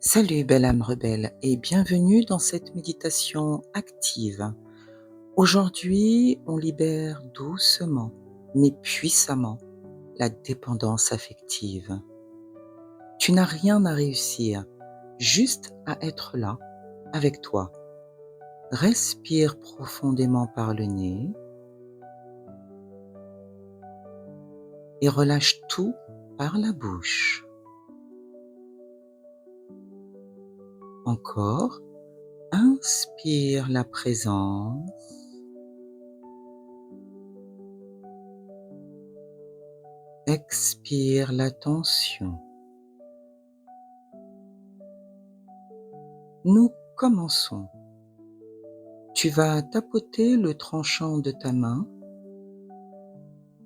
Salut belle âme rebelle et bienvenue dans cette méditation active. Aujourd'hui, on libère doucement mais puissamment la dépendance affective. Tu n'as rien à réussir, juste à être là, avec toi. Respire profondément par le nez et relâche tout par la bouche. Encore, inspire la présence. Expire la tension. Nous commençons. Tu vas tapoter le tranchant de ta main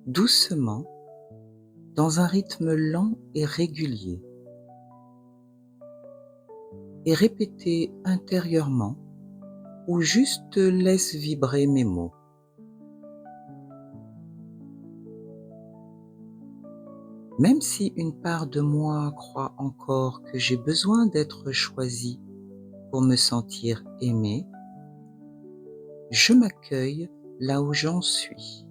doucement dans un rythme lent et régulier et répéter intérieurement ou juste laisse vibrer mes mots. Même si une part de moi croit encore que j'ai besoin d'être choisi pour me sentir aimé, je m'accueille là où j'en suis.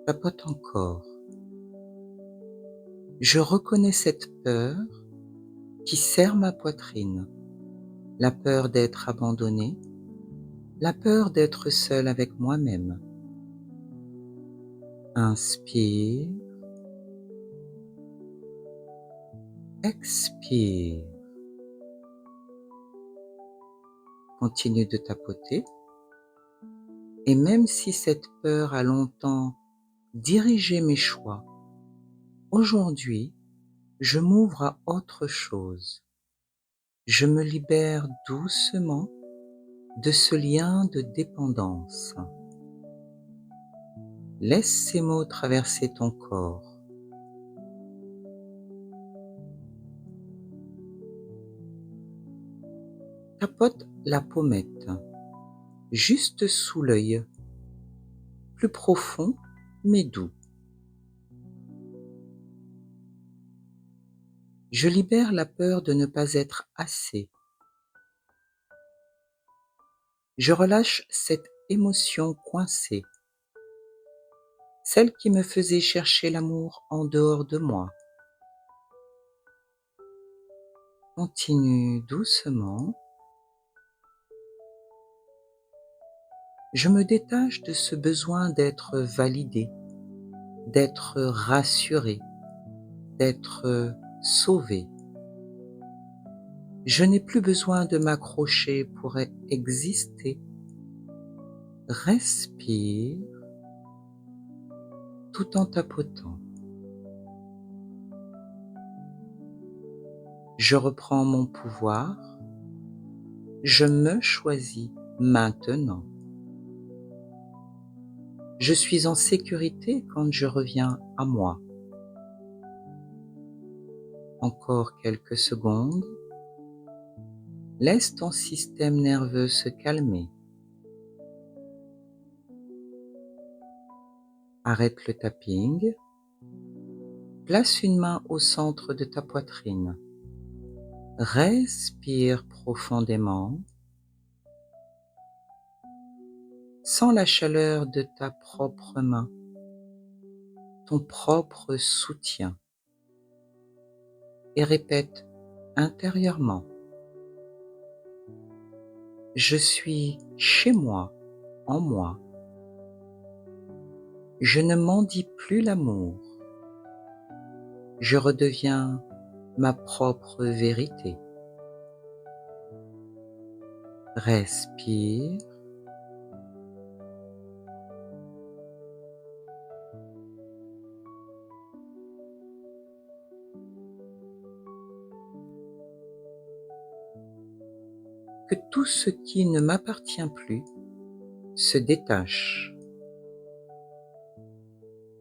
Tapote encore. Je reconnais cette peur qui serre ma poitrine, la peur d'être abandonné, la peur d'être seul avec moi-même. Inspire, expire. Continue de tapoter. Et même si cette peur a longtemps dirigé mes choix, aujourd'hui, je m'ouvre à autre chose. Je me libère doucement de ce lien de dépendance. Laisse ces mots traverser ton corps. Tapote la pommette, juste sous l'œil, plus profond mais doux. Je libère la peur de ne pas être assez. Je relâche cette émotion coincée, celle qui me faisait chercher l'amour en dehors de moi. Continue doucement. Je me détache de ce besoin d'être validé, d'être rassuré, d'être sauvé. Je n'ai plus besoin de m'accrocher pour exister. Respire tout en tapotant. Je reprends mon pouvoir. Je me choisis maintenant. Je suis en sécurité quand je reviens à moi. Encore quelques secondes. Laisse ton système nerveux se calmer. Arrête le tapping. Place une main au centre de ta poitrine. Respire profondément. Sens la chaleur de ta propre main, ton propre soutien. Et répète intérieurement. Je suis chez moi, en moi. Je ne mendie plus l'amour. Je redeviens ma propre vérité. Respire. Que tout ce qui ne m'appartient plus se détache.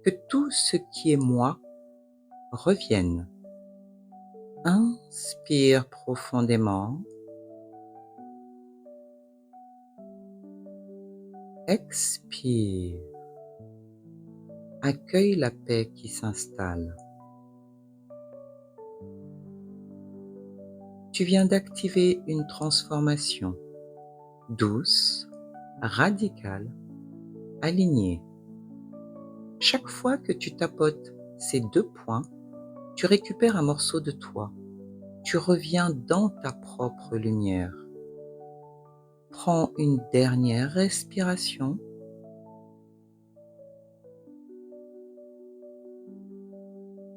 Que tout ce qui est moi revienne. Inspire profondément. Expire. Accueille la paix qui s'installe. Tu viens d'activer une transformation douce, radicale, alignée. Chaque fois que tu tapotes ces 2 points, tu récupères un morceau de toi. Tu reviens dans ta propre lumière. Prends une dernière respiration.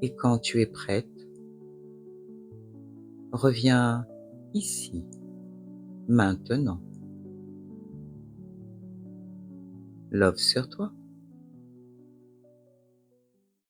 Et quand tu es prête, reviens ici, maintenant. Love sur toi.